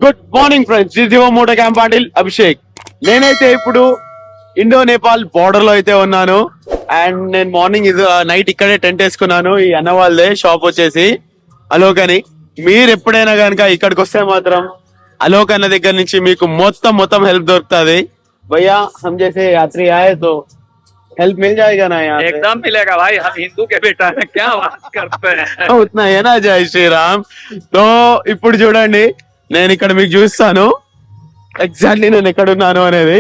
Good morning friends, this your Moto camp Patil Abhishek. నేనైతే ఇప్పుడు Indo Nepal border లో అయితే ఉన్నాను. అండ్ నేను మార్నింగ్ నైట్ ఇక్కడే టెంట్ వేసుకున్నాను. ఈ అన్న వాళ్ళదే షాప్ వచ్చేసి అలోక్ అని. మీరు ఎప్పుడైనా కనుక ఇక్కడికి వస్తే మాత్రం అలోక్ అన్న దగ్గర నుంచి మీకు మొత్తం హెల్ప్ దొరుకుతుంది. భయ్యా हम जैसे यात्री आए तो हेल्प मिल जाएगा ना यार? एकदम मिलेगा भाई, हम हिंदू के बेटा है, क्या बात करते हैं. ఉత్నా ఏనా జై శ్రీరామ్. సో ఇప్పుడు చూడండి, నేను ఇక్కడ మీకు చూస్తాను ఎగ్జాక్ట్లీ నేను ఎక్కడున్నాను అనేది.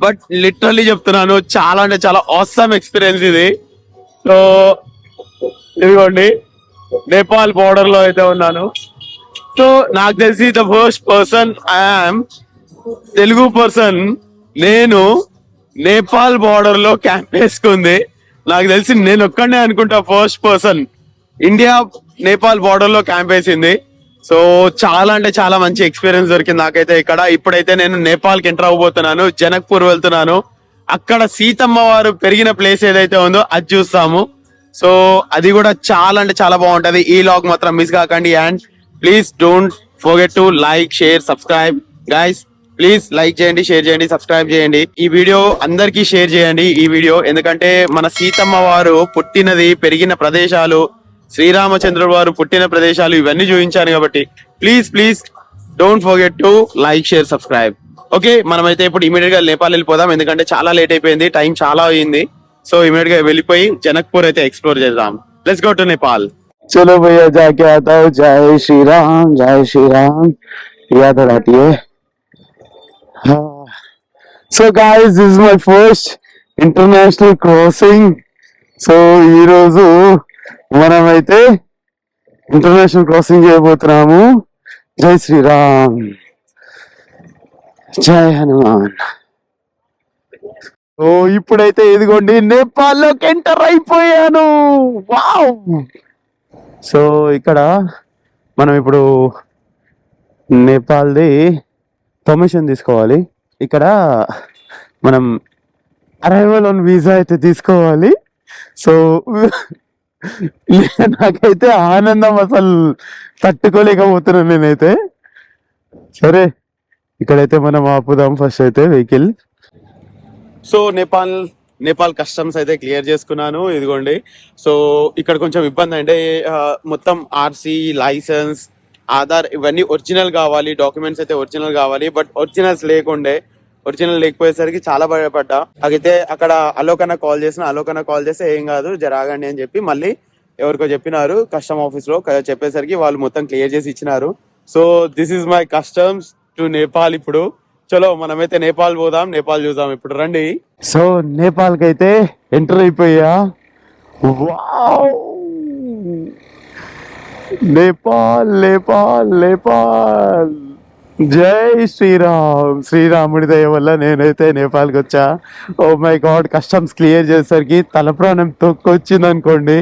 బట్ లిటరల్లీ చెప్తున్నాను, చాలా అంటే చాలా ఆసమ్ ఎక్స్పీరియన్స్ ఇది. సో ఇదిగోండి, నేపాల్ బోర్డర్ లో అయితే ఉన్నాను. సో నాకు తెలిసి the first person I'm Telugu person నేను నేపాల్ బోర్డర్ లో క్యాంప్ వేసుకుంది. నాకు తెలిసి నేను ఒక్కడనే అనుకుంటా first person India Nepal border లో క్యాంప్ వేసింది. సో చాలా అంటే చాలా మంచి ఎక్స్పీరియన్స్ దొరికింది నాకైతే ఇక్కడ. ఇప్పుడైతే నేను నేపాల్ కి ఎంటర్ అవ్వబోతున్నాను, జనక్పూర్ వెళ్తున్నాను. అక్కడ సీతమ్మ వారు పెరిగిన ప్లేస్ ఏదైతే ఉందో అది చూస్తాము. సో అది కూడా చాలా అంటే చాలా బాగుంటది. ఈ లాగ్ మాత్రం మిస్ కాకండి. And please don't forget to like, share, subscribe guys. Please like చేయండి, షేర్ చేయండి, సబ్స్క్రైబ్ చేయండి. ఈ వీడియో అందరికీ షేర్ చేయండి ఈ వీడియో, ఎందుకంటే మన సీతమ్మ వారు పుట్టినది పెరిగిన ప్రదేశాలు, శ్రీరామచంద్రుడు వారు పుట్టిన ప్రదేశాలు ఇవన్నీ చూపించాను కాబట్టి please don't forget to like, share, subscribe. Okay, మనమైతే ఇప్పుడు ఇమీడియట్ గా నేపాల్ వెళ్ళిపోదాం, ఎందుకంటే చాలా లేట్ అయిపోయింది, టైం చాలా అయింది. సో ఇమీడియట్ గా వెళ్ళిపోయి జనక్పూర్ అయితే ఎక్స్ప్లోర్ చేద్దాం. Let's go to Nepal. चलो भैया जाके आता हूँ. जय श्री राम. याद आती है. So guys, this is my first international crossing. So ఈ రోజు మనమైతే ఇంటర్నేషనల్ క్రాసింగ్ చేయబోతున్నాము. జై శ్రీరామ్, జై హనుమాన్. సో ఇప్పుడైతే ఇదిగోండి, నేపాల్ లోకి ఎంటర్ అయిపోయాను. వావ్. సో ఇక్కడ మనం ఇప్పుడు నేపాల్ది పర్మిషన్ తీసుకోవాలి. ఇక్కడ మనం అరైవల్ ఆన్ వీసా అయితే తీసుకోవాలి. సో నాకైతే ఆనందం అసలు తట్టుకోలేకపోతున్నాను నేనైతే. సరే, ఇక్కడైతే మనం ఆపుదాం ఫస్ట్ అయితే వెహికల్. సో నేపాల్ కస్టమ్స్ అయితే క్లియర్ చేసుకున్నాను. ఇదిగోండి, సో ఇక్కడ కొంచెం ఇబ్బంది అంటే మొత్తం ఆర్సీ, లైసెన్స్, ఆధార్ ఇవన్నీ ఒరిజినల్ కావాలి, డాక్యుమెంట్స్ అయితే ఒరిజినల్ కావాలి. బట్ ఒరిజినల్ లేకపోయేసరికి చాలా భయపడ్డా. అయితే అక్కడ అలోకన్న కాల్ చేస్తే ఏం కాదు, జరాగండి అని చెప్పి మళ్ళీ ఎవరికో చెప్పినారు కస్టమ్ ఆఫీస్ లో. చెప్పేసరికి వాళ్ళు మొత్తం క్లియర్ చేసి ఇచ్చినారు. So this is my customs to Nepal. ఇప్పుడు చలో మనమైతే నేపాల్ పోదాం, నేపాల్ చూద్దాం ఇప్పుడు రండి. సో నేపాల్ కి అయితే ఎంటర్ అయిపోయా. వావ్, నేపాల్. జై శ్రీరామ్. శ్రీరాముడి దయ వల్ల నేనైతే నేపాల్కి వచ్చా. Oh my god, customs clear చేసేసరికి తలప్రాణం తొక్కొచ్చింది అనుకోండి.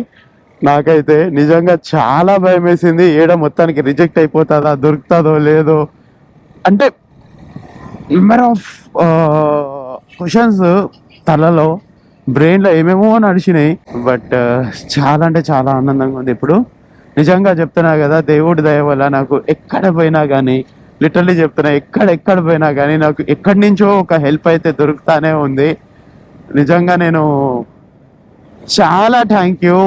నాకైతే నిజంగా చాలా భయం వేసింది. ఏడ మొత్తానికి రిజెక్ట్ అయిపోతుందా, దొరుకుతుందో లేదో అంటే నెంబర్ ఆఫ్ క్వశ్చన్స్ తలలో, బ్రెయిన్ లో ఏమేమో నడిచినాయి. బట్ చాలా అంటే చాలా ఆనందంగా ఉంది ఇప్పుడు. నిజంగా చెప్తున్నా కదా, దేవుడి దయ వల్ల నాకు ఎక్కడ పోయినా కానీ, లిటరల్లీ చెప్తున్నా, ఎక్కడ పోయినా కానీ నాకు ఎక్కడి నుంచో ఒక హెల్ప్ అయితే దొరుకుతానే ఉంది. నిజంగా నేను చాలా థ్యాంక్ యూ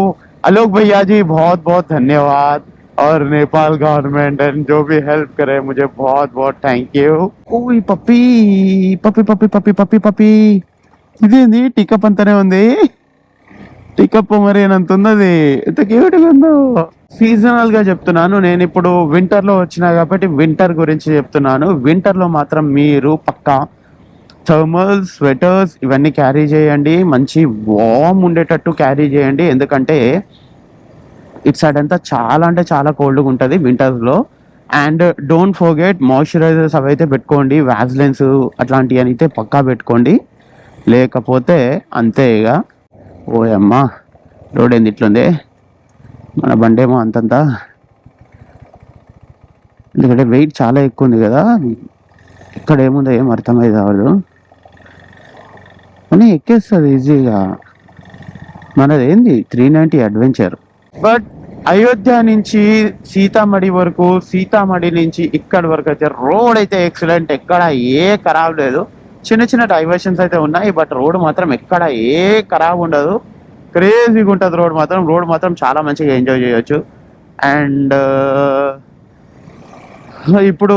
आलोक भैया जी, बहुत धन्यवाद. और नेपाल गवर्नमेंट एंड जो भी हेल्प करे मुझे बहुत थैंक यू. ఓయ్ పప్పి ఇదేంది టికప్ అంతానే ఉంది. టికప్ మరి అంత ఉన్నది, ఎంత క్యూట్గా ఉందో. సీజనల్ గా చెప్తున్నాను, నేను ఇప్పుడు వింటర్ లో వచ్చినా కాబట్టి వింటర్ గురించి చెప్తున్నాను. వింటర్ లో మాత్రం మీరు పక్కా థర్మల్ స్వెటర్స్ ఇవన్నీ క్యారీ చేయండి. మంచి వార్మ్ ఉండేటట్టు క్యారీ చేయండి, ఎందుకంటే ఇటు సైడ్ అంతా చాలా అంటే చాలా కోల్డ్గా ఉంటుంది వింటర్స్ లో. అండ్ డోంట్ ఫర్గెట్ మాయిశ్చరైజర్స్ అవైతే పెట్టుకోండి, వ్యాజ్లైన్స్ అట్లాంటివి అయితే పక్కా పెట్టుకోండి, లేకపోతే అంతే ఇక. ఓ అమ్మా, రోడ్ ఏంది ఇట్లుంది, మన బండేమో అంతంతా, ఎందుకంటే వెయిట్ చాలా ఎక్కువ ఉంది కదా. ఇక్కడ ఏముందో ఏం అర్థమైంది కాదు, కానీ ఎక్కేస్తుంది ఈజీగా. మనది ఏంది 390 అడ్వెంచర్. బట్ అయోధ్య నుంచి సీతామఢి వరకు, సీతామఢి నుంచి ఇక్కడి వరకు అయితే రోడ్ అయితే ఎక్సలెంట్, ఎక్కడ ఏ ఖరాబ్ లేదు. చిన్న చిన్న డైవర్షన్స్ అయితే ఉన్నాయి, బట్ రోడ్ మాత్రం ఎక్కడ ఏ ఖరాబ్ ఉండదు. క్రేజీగా ఉంటుంది రోడ్ మాత్రం. రోడ్ మాత్రం చాలా మంచిగా ఎంజాయ్ చేయొచ్చు. అండ్ ఇప్పుడు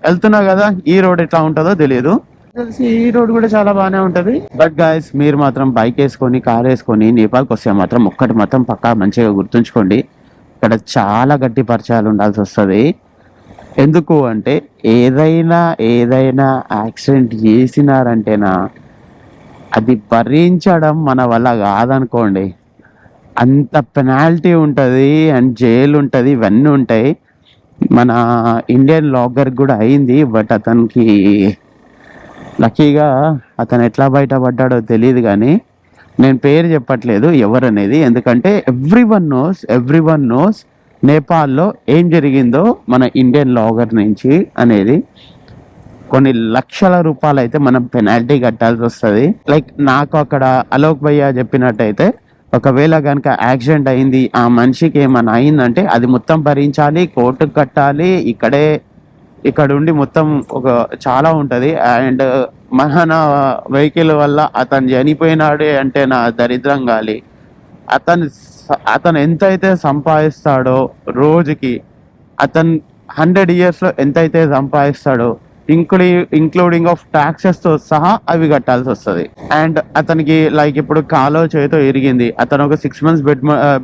వెళ్తున్నా కదా, ఈ రోడ్ ఎట్లా ఉంటుందో తెలియదు. తెలిసి ఈ రోడ్ కూడా చాలా బాగానే ఉంటది. బట్ గాయస్, మీరు మాత్రం బైక్ వేసుకొని, కార్ వేసుకొని నేపాల్కి వస్తే మాత్రం ఒక్కటి మాత్రం పక్కా మంచిగా గుర్తుంచుకోండి, ఇక్కడ చాలా గట్టి పరిచయాలు ఉండాల్సి వస్తుంది. ఎందుకు అంటే ఏదైనా యాక్సిడెంట్ చేసినారంటేనా అది భరించడం మన వల్ల కాదనుకోండి. అంత పెనాల్టీ ఉంటుంది అండ్ జైలు ఉంటుంది, ఇవన్నీ ఉంటాయి. మన ఇండియన్ లాగర్ కూడా అయింది, బట్ అతనికి లక్కీగా అతను ఎట్లా బయటపడ్డాడో తెలియదు. కానీ నేను పేరు చెప్పట్లేదు ఎవరనేది, ఎందుకంటే ఎవ్రీవన్ నోస్ నేపాల్లో ఏం జరిగిందో మన ఇండియన్ లాగర్ నుంచి అనేది. కొన్ని లక్షల రూపాయలు అయితే మనం పెనాల్టీ కట్టాల్సి వస్తుంది. లైక్ నాకు అక్కడ అలోక్ భయ్య చెప్పినట్టయితే, ఒకవేళ కనుక యాక్సిడెంట్ అయింది, ఆ మనిషికి ఏమైనా అయిందంటే అది మొత్తం భరించాలి, కోర్టుకు కట్టాలి. ఇక్కడ ఉండి మొత్తం ఒక చాలా ఉంటది. అండ్ మన వెహికల్ వల్ల అతను చనిపోయినాడే అంటే నా దరిద్రం గాలి. అతను ఎంతైతే సంపాదిస్తాడో రోజుకి, అతను 100 years లో ఎంతైతే సంపాదిస్తాడో ఇంక్లూడింగ్ ఆఫ్ టాక్సెస్ తో సహా అవి కట్టాల్సి వస్తుంది. అండ్ అతనికి లైక్ ఇప్పుడు కాలో చేతో ఇరిగింది, అతను ఒక 6 months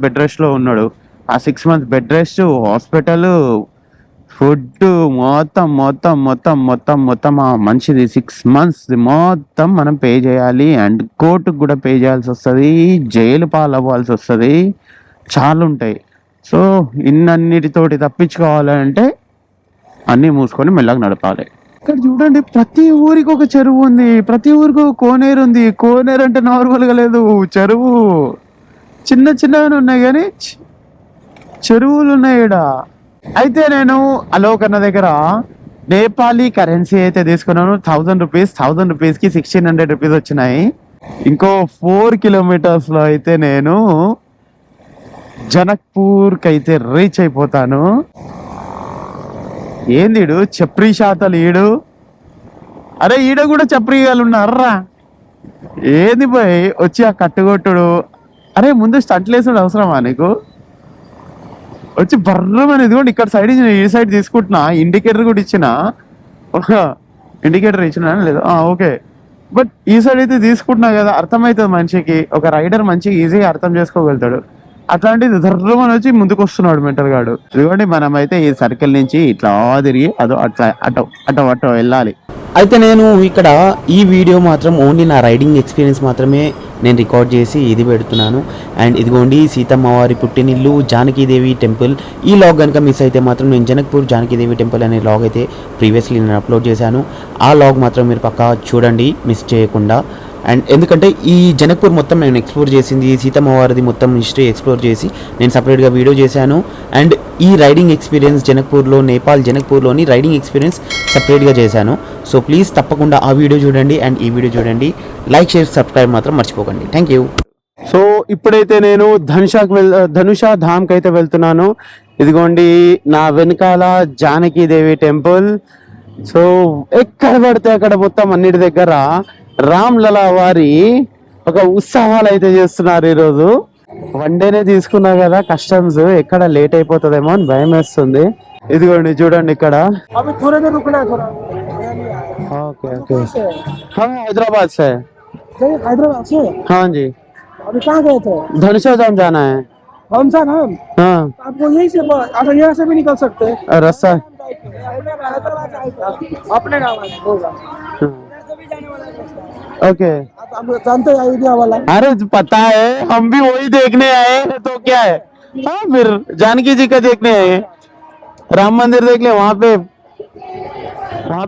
బెడ్ రెస్ట్ లో ఉన్నాడు. ఆ 6 months bed rest, hospital, food మొత్తం ఆ మంచిది 6 months మొత్తం మనం పే చేయాలి. అండ్ కోర్టుకు కూడా పే చేయాల్సి వస్తుంది, జైలు పాలవ్వాల్సి వస్తుంది, చాలా ఉంటాయి. సో ఇన్నన్నిటితోటి తప్పించుకోవాలంటే అన్నీ మూసుకొని మెల్లగా నడపాలి. ఇక్కడ చూడండి, ప్రతి ఊరికి ఒక చెరువు ఉంది, ప్రతి ఊరికి ఒక కోనేరు ఉంది. కోనేరు అంటే నార్మల్గా లేదు, చెరువు. చిన్నగా ఉన్నాయి కానీ చెరువులు ఉన్నాయి ఈడ. అయితే నేను అలోక్ అన్న దగ్గర నేపాలీ కరెన్సీ అయితే తీసుకున్నాను. 1000 rupees, 1000 rupees కి 1600 rupees వచ్చినాయి. ఇంకో 4 kilometers లో అయితే నేను జనక్పూర్ కి అయితే రీచ్ అయిపోతాను. ఏందిడు చప్రీ శాతలు ఈడు, అరే ఈడ కూడా చప్రీగాలు ఉన్నారా? ఏంది పోయి వచ్చి ఆ కట్టుకొట్టుడు, అరే ముందు స్టంట్లు వేసుడు అవసరమా నీకు? వచ్చి బర్రం అనేది కూడా ఇక్కడ సైడ్ ఈ సైడ్ తీసుకుంటున్నా, ఇండికేటర్ కూడా ఇచ్చిన, ఇండికేటర్ ఇచ్చిన లేదా ఓకే. బట్ ఈ సైడ్ అయితే తీసుకుంటున్నా కదా, అర్థమవుతుంది మనిషికి. ఒక రైడర్ మంచిగా ఈజీగా అర్థం చేసుకోగలుగుతాడు. అట్లాంటిది ధర్మని వచ్చి ముందుకు వస్తున్నాడు మెంటల్ గాడు. ఇదిగోండి, మనం అయితే ఈ సర్కిల్ నుంచి ఇట్లా తిరిగి అటో వెళ్ళాలి. అయితే నేను ఇక్కడ ఈ వీడియో మాత్రం ఓన్లీ నా రైడింగ్ ఎక్స్పీరియన్స్ మాత్రమే నేను రికార్డ్ చేసి ఇది పెడుతున్నాను. అండ్ ఇదిగోండి సీతమ్మ వారి పుట్టినిల్లు జానకీదేవి టెంపుల్. ఈ లాగ్ కనుక మిస్ అయితే మాత్రం నేను జనక్పూర్ జానకీదేవి టెంపుల్ అనే లాగ్ అయితే ప్రీవియస్లీ నేను అప్లోడ్ చేశాను. ఆ లాగ్ మాత్రం మీరు పక్కా చూడండి మిస్ చేయకుండా. అండ్ ఎందుకంటే ఈ జనక్పూర్ మొత్తం నేను ఎక్స్ప్లోర్ చేసింది, సీతమ్మ వారిది మొత్తం హిస్టరీ ఎక్స్ప్లోర్ చేసి నేను సపరేట్గా వీడియో చేశాను. అండ్ ఈ రైడింగ్ ఎక్స్పీరియన్స్ జనక్పూర్లో, నేపాల్ జనక్పూర్లోని రైడింగ్ ఎక్స్పీరియన్స్ సపరేట్గా చేశాను. సో ప్లీజ్ తప్పకుండా ఆ వీడియో చూడండి అండ్ ఈ వీడియో చూడండి. లైక్, షేర్, సబ్స్క్రైబ్ మాత్రం మర్చిపోకండి. Thank you. సో ఇప్పుడైతే నేను ధనుషా ధామ్కి అయితే వెళ్తున్నాను. ఇదిగోండి నా వెనకాల జానకీదేవి టెంపుల్. సో ఎక్కడ పడితే అక్కడ మొత్తం అన్నిటి దగ్గర రామ్లలా వారి ఒక ఉత్సవాలు అయితే చేస్తున్నారు. ఈరోజు వన్ డేనే తీసుకున్నా కదా, కస్టమ్స్ ఎక్కడ లేట్ అయిపోతుందేమో అని భయం వేస్తుంది. ఇదిగోండి చూడండి ఇక్కడ. ఓకే ఓకే, హైదరాబాద్ से हाँ जी. अभी कहाँ गए थे? धनुषा धाम जाना है. कौन सा नाम? हाँ, आपको यही से अच्छा यहाँ से भी निकल सकते हैं. रास्ता अपने गाँव में होगा. ओके. आप जानते हैं अयोध्या वाला? अरे पता है, हम भी वही देखने आए हैं, तो क्या है. हाँ, फिर जानकी जी का देखने आए हैं. राम मंदिर देख ले, वहाँ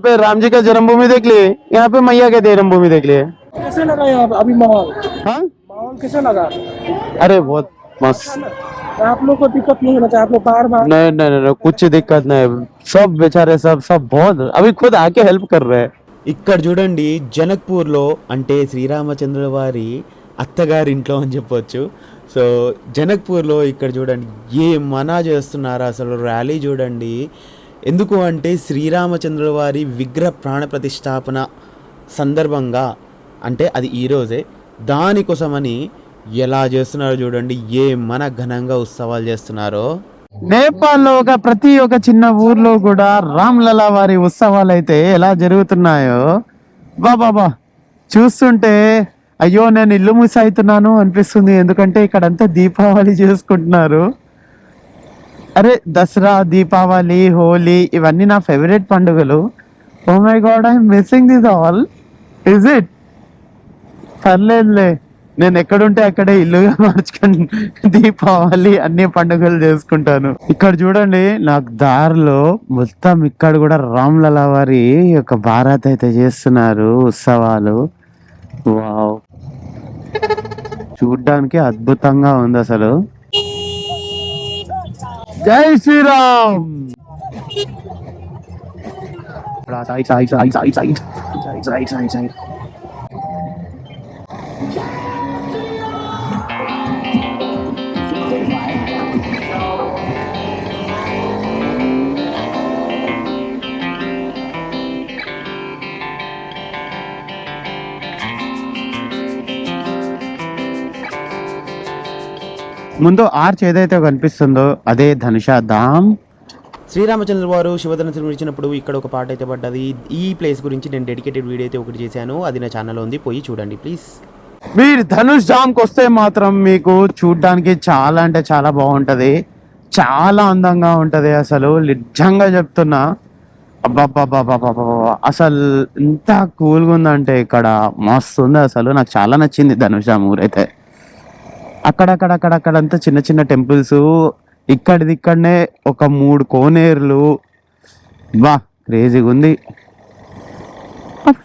पे राम जी का जन्मभूमि देख लिए, यहाँ पे मैया के जन्मभूमि देख लिए. कैसे लगा यहाँ अभी माहौल? हाँ, माहौल कैसे लगा? अरे बहुत मस्त. आप लोग को दिक्कत नहीं होना चाहिए, आप लोग बाहर नहीं, कुछ दिक्कत नहीं. सब बेचारे सब बहुत अभी खुद आके हेल्प कर रहे हैं. ఇక్కడ చూడండి జనక్పూర్లో, అంటే శ్రీరామచంద్రుల వారి అత్తగారింట్లో అని చెప్పొచ్చు. సో జనక్పూర్లో ఇక్కడ చూడండి ఏమన్నా చేస్తున్నారు అసలు ర్యాలీ చూడండి. ఎందుకు అంటే శ్రీరామచంద్రుల వారి విగ్రహ ప్రాణ ప్రతిష్టాపన సందర్భంగా, అంటే అది ఈరోజే, దానికోసమని ఎలా చేస్తున్నారో చూడండి, ఏమన్నా ఘనంగా ఉత్సవాలు చేస్తున్నారో. నేపాల్లో ప్రతి ఒక్క చిన్న ఊర్లో కూడా రామ్లలా వారి ఉత్సవాలు అయితే ఎలా జరుగుతున్నాయో బాబా చూస్తుంటే అయ్యో నేను ఇల్లు మిస్ అవుతున్నాను అనిపిస్తుంది. ఎందుకంటే ఇక్కడంతా దీపావళి చేసుకుంటున్నారు. అరే దసరా, దీపావళి, హోలీ ఇవన్నీ నా ఫేవరెట్ పండుగలు. Oh my god, I'm missing this all. Is it? పర్లేదులే, నేను ఎక్కడుంటే అక్కడే ఇల్లుగా మార్చుకొని దీపావళి అన్ని పండుగలు చేసుకుంటాను. ఇక్కడ చూడండి నాకు దారిలో మొత్తం ఇక్కడ కూడా రామ్లలా వారి యొక్క భారత్ అయితే చేస్తున్నారు ఉత్సవాలు. వావ్, చూడ్డానికి అద్భుతంగా ఉంది అసలు. జై Shriram. Side side side side side side side side. ముందు ఆర్చ్ ఏదైతే కనిపిస్తుందో అదే ధనుష ధామ్. శ్రీరామచంద్ర వారు శివధనుసులు విడిచినప్పుడు ఇక్కడ ఒక పాట అయితే పడ్డది. ఈ ప్లేస్ గురించి నేను డెడికేటెడ్ వీడియో అయితే ఒకటి చేశాను, అది నా ఛానల్లో ఉంది, పోయి చూడండి ప్లీజ్. మీరు ధనుష్ ధామ్కి వస్తే మాత్రం మీకు చూడడానికి చాలా అంటే చాలా బాగుంటది, చాలా అందంగా ఉంటది. అసలు నిజంగా చెప్తున్నా, అబ్బాబ్బాబ్బాబ్బా అసలు ఎంత కూల్గా ఉందంటే ఇక్కడ మస్తు ఉంది. అసలు నాకు చాలా నచ్చింది ధనుష్ ధామ్ ఊరైతే. అక్కడక్కడంతా చిన్న చిన్న టెంపుల్స్, ఇక్కడనే ఒక 3 కోనేరులు. బా క్రేజీగా ఉంది.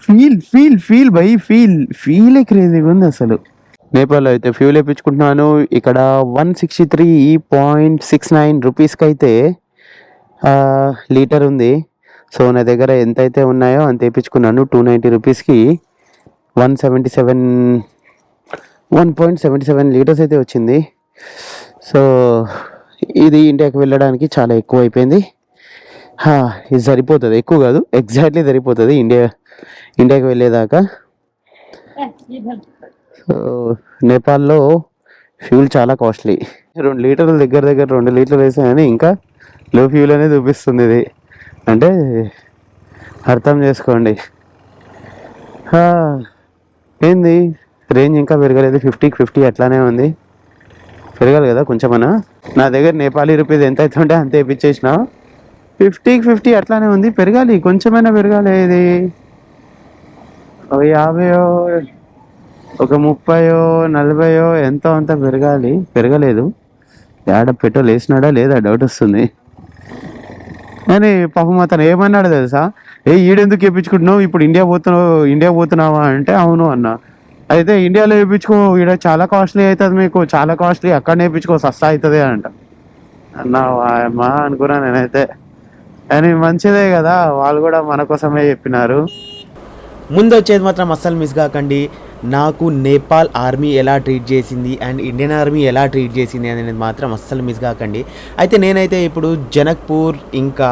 ఫీల్ క్రేజీగా ఉంది అసలు. నేపాల్లో అయితే ఫ్యూల్ వేయించుకుంటున్నాను. ఇక్కడ 163.69 రూపీస్కి అయితే లీటర్ ఉంది. సో నా దగ్గర ఎంతైతే ఉన్నాయో అంత వేయించుకున్నాను. 290 రూపీస్కి 1.77 లీటర్స్ అయితే వచ్చింది. సో ఇది ఇండియాకి వెళ్ళడానికి చాలా ఎక్కువ అయిపోయింది. ఇది సరిపోతుంది, ఎక్కువ కాదు, ఎగ్జాక్ట్లీ సరిపోతుంది ఇండియాకి వెళ్ళేదాకా. సో నేపాల్లో ఫ్యూల్ చాలా కాస్ట్లీ. 2 లీటర్లు దగ్గర 2 లీటర్లు వేసాయని ఇంకా లో ఫ్యూల్ అనేది చూపిస్తుంది. ఇది అంటే అర్థం చేసుకోండి. ఏంది రేంజ్ ఇంకా పెరగలేదు, 50కి 50 అట్లానే ఉంది. పెరగాలి కదా కొంచెమన్నా. నా దగ్గర నేపాలీ రూపీస్ ఎంత అవుతుంటే అంతే ఇప్పించేసిన. 50కి 50 అట్లానే ఉంది, పెరగాలి, కొంచెమైనా పెరగాలి. ఇది ఒక 50, ఒక 30, 40 ఎంతో అంత పెరగాలి. పెరగలేదు. ఆడ పెట్రోల్ వేసినాడా లేదా డౌట్ వస్తుంది. కానీ పాపం అతను ఏమన్నాడు తెలుసా, ఈడెందుకు వేయించుకుంటున్నావు, ఇప్పుడు ఇండియా పోతున్నావా అంటే అవును అన్నా. అయితే ఇండియాలో వేయించుకో, ఇక్కడ చాలా కాస్ట్లీ అవుతుంది, మీకు చాలా కాస్ట్లీ, అక్కడ వేయించుకో సస్తా అవుతుంది అంట. అమ్మా అనుకున్నా నేనైతే. కానీ మంచిదే కదా, వాళ్ళు కూడా మన కోసమే చెప్పినారు. ముందు వచ్చేది మాత్రం అస్సలు మిస్ కాకండి. నాకు నేపాల్ ఆర్మీ ఎలా ట్రీట్ చేసింది అండ్ ఇండియన్ ఆర్మీ ఎలా ట్రీట్ చేసింది అనేది మాత్రం అస్సలు మిస్ కాకండి. అయితే నేనైతే ఇప్పుడు జనక్పూర్ ఇంకా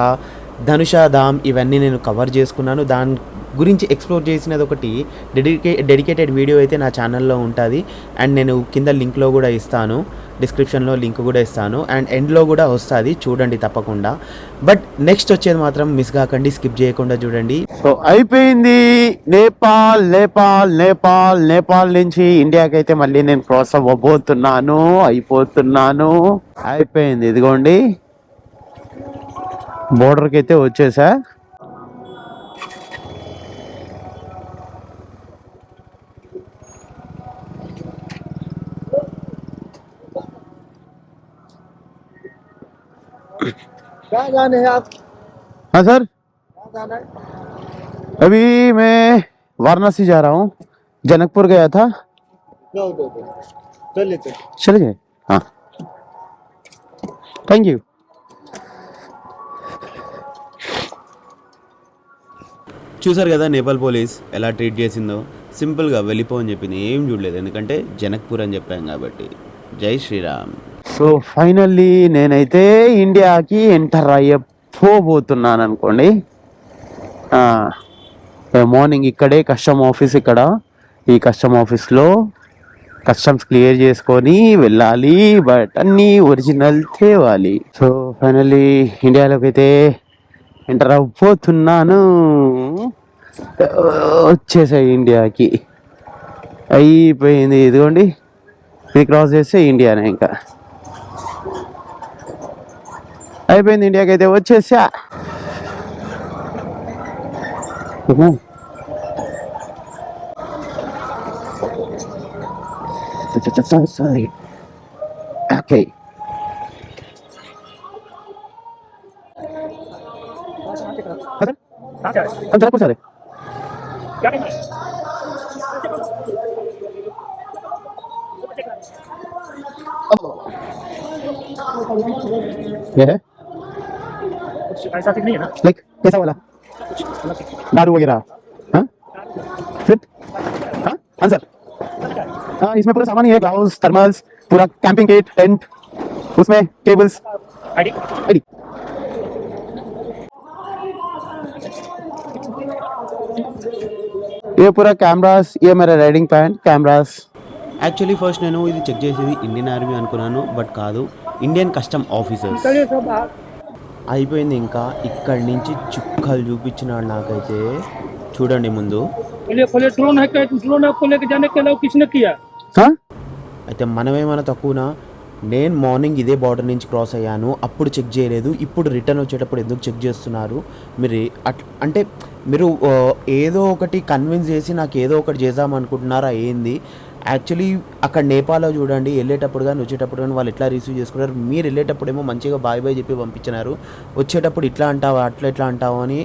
ధనుష ధామ్ ఇవన్నీ నేను కవర్ చేసుకున్నాను. దాని గురించి ఎక్స్ప్లోర్ చేసినది ఒకటి డెడికేటెడ్ వీడియో అయితే నా ఛానల్లో ఉంటుంది. అండ్ నేను కింద లింక్లో కూడా ఇస్తాను, డిస్క్రిప్షన్లో లింక్ కూడా ఇస్తాను, అండ్ ఎండ్లో కూడా వస్తుంది, చూడండి తప్పకుండా. బట్ నెక్స్ట్ వచ్చేది మాత్రం మిస్ కాకండి, స్కిప్ చేయకుండా చూడండి. సో అయిపోయింది నేపాల్. నేపాల్ నేపాల్ నేపాల్ నుంచి ఇండియాకి అయితే మళ్ళీ నేను క్రాస్ అయిపోతున్నాను. అయిపోయింది, ఇదిగోండి బోర్డర్కి అయితే వచ్చేసా. कहाँ जाने हैं आप? हाँ सर, कहाँ जाना है? अभी मैं वाराणसी जा रहा हूँ, जनकपुर गया था. दो चलिए चले गए. हाँ, థ్యాంక్ యూ. చూసారు కదా నేపాల్ పోలీస్ ఎలా ట్రీట్ చేసిందో. సింపుల్గా వెళ్ళిపో అని చెప్పింది, ఏం చూడలేదు, ఎందుకంటే జనక్పూర్ అని చెప్పాం కాబట్టి. జై శ్రీరామ్. సో ఫైనల్లీ నేనైతే ఇండియాకి ఎంటర్ అయ్యపోతున్నాను అనుకోండి. మార్నింగ్ ఇక్కడే కస్టమ్ ఆఫీస్, ఇక్కడ ఈ కస్టమ్ ఆఫీస్లో కస్టమ్స్ క్లియర్ చేసుకొని వెళ్ళాలి, బట్ అన్నీ ఒరిజినల్ తేవాలి. సో ఫైనల్లీ ఇండియాలోకి అయితే ఎంటర్ అవ్వబోతున్నాను. వచ్చేసాయి ఇండియాకి, అయిపోయింది. ఇదిగోండి, ఇది క్రాస్ చేస్తే ఇండియానే, ఇంకా అయిపోయింది. ఇండియాకి అయితే వచ్చేసా. Sorry. Okay. अंदर कुछ आ रहे ये है ऐसा नहीं है ना, लाइक कैसा वाला दारू वगैरह? हाँ फिर हाँ आंसर हाँ, इसमें पूरा सामान ही है, ग्लाउज, थर्मल्स, पूरा कैंपिंग किट, टेंट, उसमें केबल्स, आईडी आईडी। ये पूरा कैमरास, ये मेरा riding pant cameras. Actually first నేను ఇది చెక్ చేసేది ఇండియన్ ఆర్మీ అనుకున్నాను, బట్ కాదు, ఇండియన్ కస్టమ్ ఆఫీసర్స్. అయిపోయింది. ఇంకా ఇక్కడి నుంచి చుక్కలు చూపించినాడు నాకైతే. చూడండి ముందు. ड्रोन है, ड्रोन आपको लेके जाने के अलावा किसने किया? అయితే మనమేమైనా తక్కువనా? నేను మార్నింగ్ ఇదే బార్డర్ నుంచి క్రాస్ అయ్యాను, అప్పుడు చెక్ చేయలేదు, ఇప్పుడు రిటర్న్ వచ్చేటప్పుడు ఎందుకు చెక్ చేస్తున్నారు మీరు? అంటే మీరు ఏదో ఒకటి కన్విన్స్ చేసి నాకు ఏదో ఒకటి చేద్దామనుకుంటున్నారా ఏంది? యాక్చువల్లీ అక్కడ నేపాల్లో చూడండి, వెళ్ళేటప్పుడు కానీ వచ్చేటప్పుడు కానీ వాళ్ళు ఎట్లా రిసీవ్ చేసుకున్నారు. మీరు వెళ్ళేటప్పుడేమో మంచిగా బాయ్ బాయ్ చెప్పి పంపించినారు, వచ్చేటప్పుడు ఇట్లా అంటావా అట్లా ఎట్లా అంటావా అని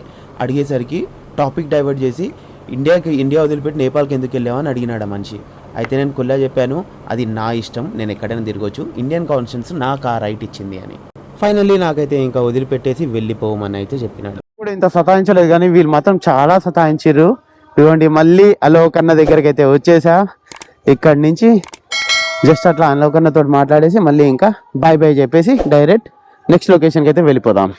అడిగేసరికి టాపిక్ డైవర్ట్ చేసి ఇండియా వదిలిపెట్టి నేపాల్కి ఎందుకు వెళ్ళామని అడిగినాడు మనిషి. అయితే నేను కుల్లా చెప్పాను, అది నా ఇష్టం, నేను ఎక్కడైనా తిరగవచ్చు, ఇండియన్ కాన్స్టిట్యూన్స్ నాకు ఆ రైట్ ఇచ్చింది అని. ఫైనల్లీ నాకైతే ఇంకా వదిలిపెట్టేసి వెళ్ళిపోవమని అయితే చెప్పినాడు. ఇప్పుడు ఇంత సతాయించలేదు కానీ వీళ్ళు మాత్రం చాలా సతాయించారు. ఇవ్వండి, మళ్ళీ అలోక్ అన్న దగ్గరికి అయితే వచ్చేసా. ఇక్కడి నుంచి జస్ట్ అట్లా అలోక్ అన్నతో మాట్లాడేసి మళ్ళీ ఇంకా బాయ్ బాయ్ చెప్పేసి డైరెక్ట్ నెక్స్ట్ లొకేషన్కి అయితే వెళ్ళిపోదాం.